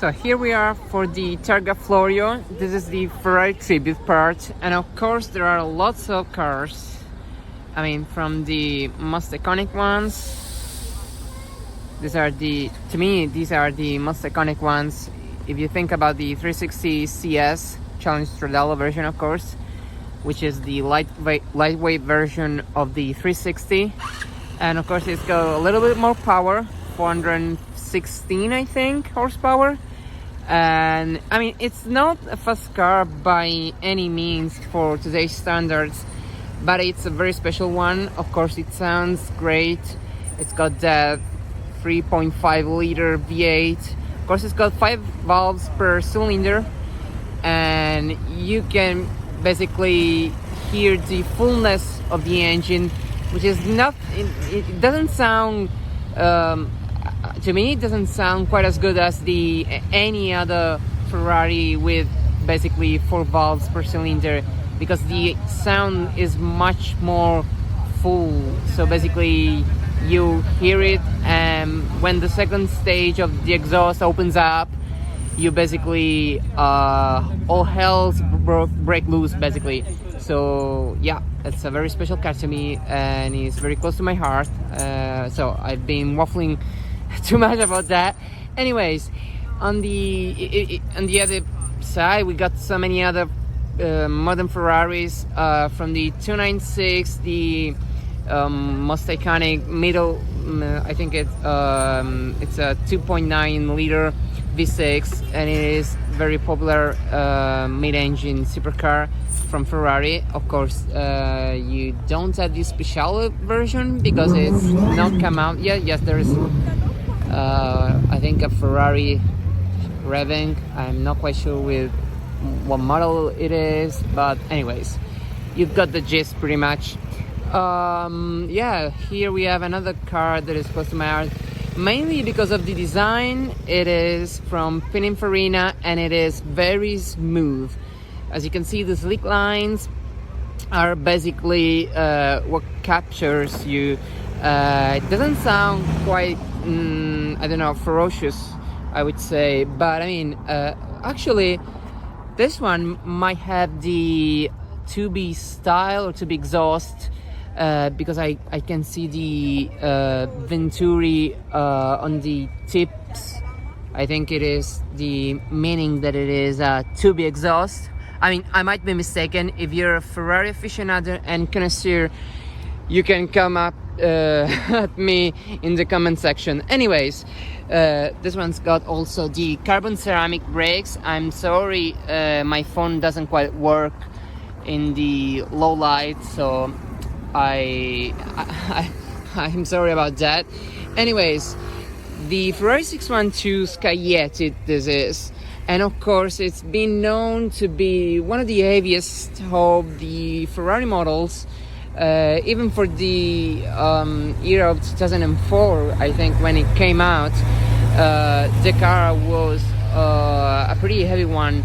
So here we are for the Targa Florio. This is the Ferrari tribute part, and of course there are lots of cars. I mean, from the most iconic ones. To me, these are the most iconic ones. If you think about the 360 CS Challenge Stradale version, of course, which is the lightweight version of the 360, and of course it's got a little bit more power, 416 I think horsepower, and I mean it's not a fast car by any means for today's standards, but it's a very special one. Of course it sounds great. It's got that 3.5 liter V8. Of course it's got 5 valves per cylinder, and you can basically hear the fullness of the engine, which is not, it doesn't sound, to me it doesn't sound quite as good as any other Ferrari with basically 4 valves per cylinder, because the sound is much more full. So basically you hear it, and when the second stage of the exhaust opens up, you basically all hell's break loose basically. So yeah, it's a very special car to me, and it's very close to my heart. So I've been waffling too much about that. Anyways, on the other side, we got so many other modern Ferraris, from the 296, the most iconic middle, I think it's a 2.9 liter V6, and it is very popular mid-engine supercar from Ferrari. Of course, you don't have the special version because it's not come out yet. Yes, there is I think a Ferrari revving. I'm not quite sure with what model it is, but anyways, you've got the gist pretty much. Yeah, here we have another car that is close to my heart, mainly because of the design. It is from Pininfarina, and it is very smooth. As you can see, the slick lines are basically what captures you. It doesn't sound quite, I don't know, ferocious, I would say, but I mean, actually, this one might have the 2B style or 2B exhaust, because I can see the Venturi on the tips. I think it is the meaning that it is a 2B exhaust. I mean, I might be mistaken. If you're a Ferrari aficionado and connoisseur, you can come up at me in the comment section. Anyways, this one's got also the carbon ceramic brakes. I'm sorry, my phone doesn't quite work in the low light, so I'm sorry about that. Anyways, the Ferrari 612 Scaglietti this is, and of course it's been known to be one of the heaviest of the Ferrari models, even for the year of 2004, I think, when it came out. The car was a pretty heavy one.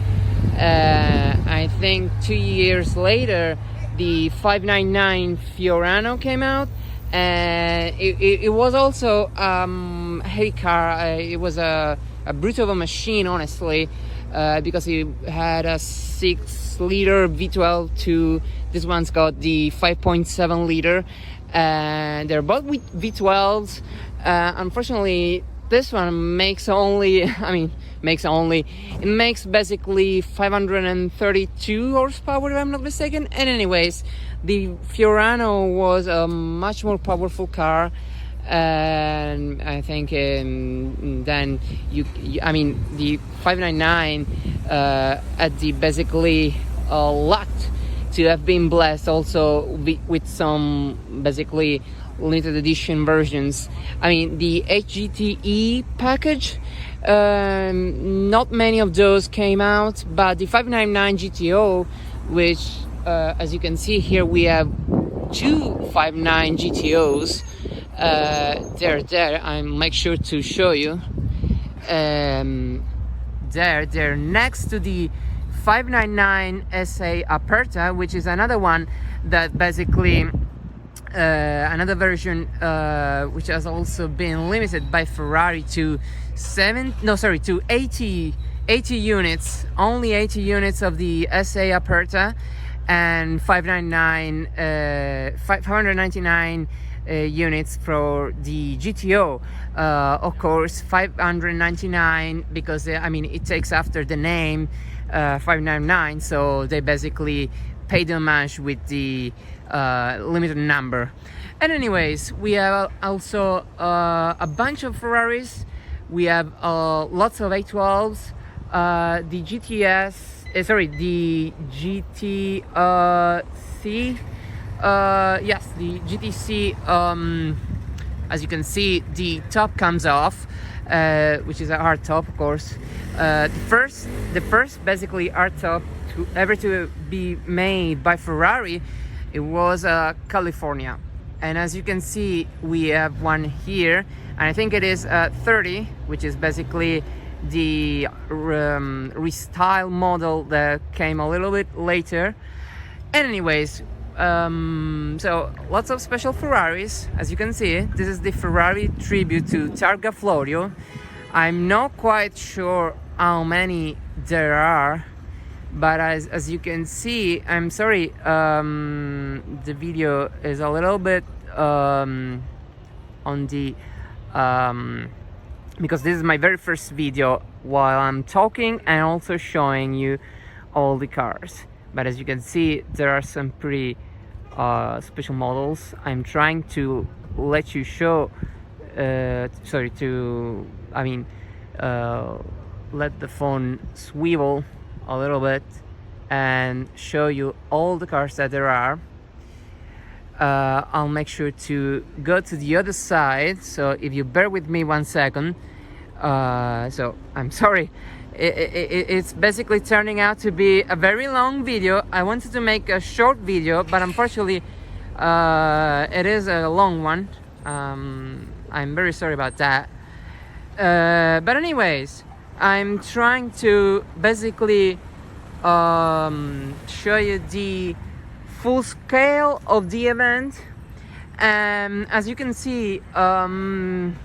I think 2 years later the 599 Fiorano came out, and it was also a heavy car. It was a brute of a machine, honestly, because it had a 6 liter V12 to this one's got the 5.7 liter, and they're both with V12s. Unfortunately, this one makes basically 532 horsepower, if I'm not mistaken. And anyways, the Fiorano was a much more powerful car, and I think then the 599 had the basically luck to have been blessed also with some basically limited edition versions. I mean, the HGTE package, not many of those came out, but the 599 GTO, which as you can see here, we have 2 599 GTOs. There, I'll make sure to show you. They're next to the 599 SA Aperta, which is another one that basically another version which has also been limited by Ferrari to 80 units, only 80 units of the SA Aperta, and 599 units for the GTO. Of course, 599 because I mean it takes after the name 599, so they basically paid homage with the limited number. And anyways, we have also a bunch of Ferraris. We have lots of A12s, the GTS, the GTC. Yes, the GTC. As you can see, the top comes off, which is a hard top, of course. The first basically hard top to be made by Ferrari, it was California. And as you can see, we have one here, and I think it is 30, which is basically the restyle model that came a little bit later. And anyways, so lots of special Ferraris. As you can see, this is the Ferrari tribute to Targa Florio. I'm not quite sure how many there are, but as you can see, I'm sorry, the video is a little bit on the because this is my very first video while I'm talking and also showing you all the cars. But as you can see, there are some pretty special models. I'm trying to let you show let the phone swivel a little bit and show you all the cars that there are. I'll make sure to go to the other side, so if you bear with me 1 second. So I'm sorry, it's basically turning out to be a very long video. I wanted to make a short video, but unfortunately it is a long one. I'm very sorry about that. But anyways, I'm trying to basically show you the full scale of the event. As you can see, I'm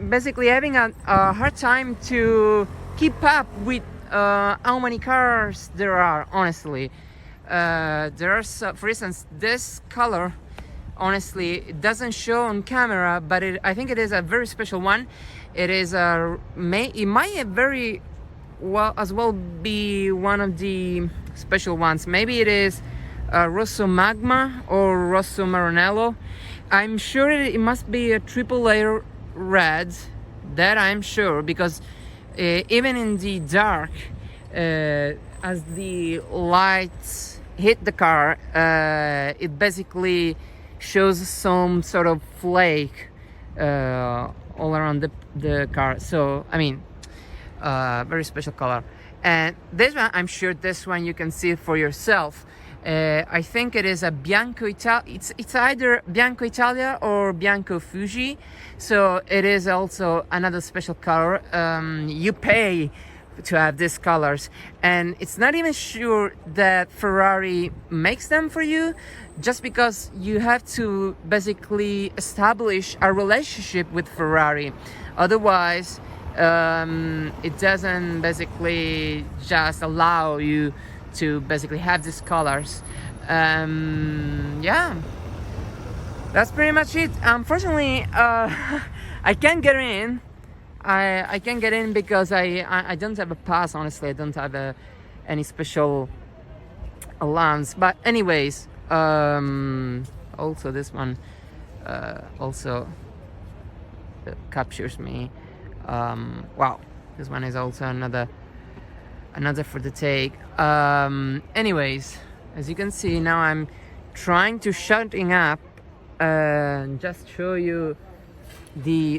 basically having a hard time to keep up with how many cars there are. Honestly, there are for instance, this color. Honestly, it doesn't show on camera, but I think it is a very special one. It is it might very well as well be one of the special ones. Maybe it is Rosso Magma or Rosso Maranello. I'm sure it must be a triple layer red, that I'm sure, because even in the dark, as the lights hit the car, it basically shows some sort of flake all around the car. So I mean, very special color. And this one, I'm sure this one you can see it for yourself. I think it is a Bianco Italia. It's either Bianco Italia or Bianco Fuji. So it is also another special color. You pay to have these colors, and it's not even sure that Ferrari makes them for you, just because you have to basically establish a relationship with Ferrari. Otherwise, it doesn't basically just allow you to basically have these colors. Yeah, that's pretty much it. Unfortunately, I can't get in. I can't get in because I don't have a pass. Honestly, I don't have any special allowance. But anyways, also this one also captures me. Wow, this one is also another for the take. Anyways, as you can see, now I'm trying to shutting up and just show you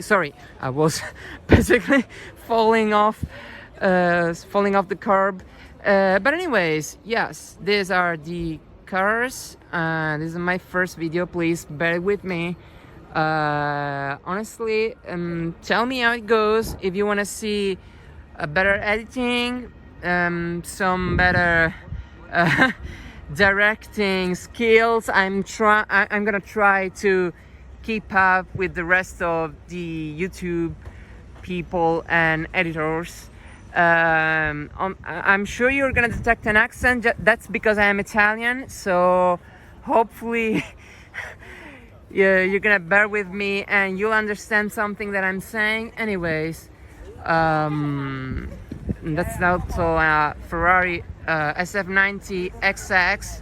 sorry, I was basically falling off the curb. But anyways, yes, these are the cars. This is my first video. Please bear with me. Honestly, tell me how it goes. If you want to see a better editing, some better directing skills, I'm gonna try to keep up with the rest of the YouTube people and editors. I'm sure you're gonna detect an accent. That's because I am Italian, so hopefully you're gonna bear with me and you'll understand something that I'm saying. Anyways, that's also a Ferrari SF90 XX.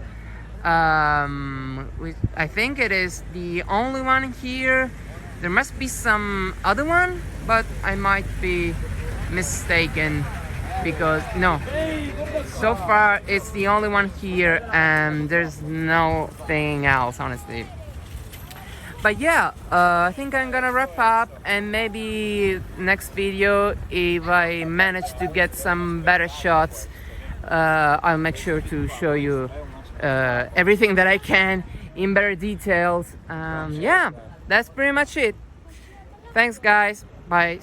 I think it is the only one here. There must be some other one, but I might be mistaken, because no, so far it's the only one here and there's nothing else, honestly. But yeah, I think I'm gonna wrap up, and maybe next video, if I manage to get some better shots, I'll make sure to show you everything that I can in better details. Yeah, that's pretty much it. Thanks guys, bye.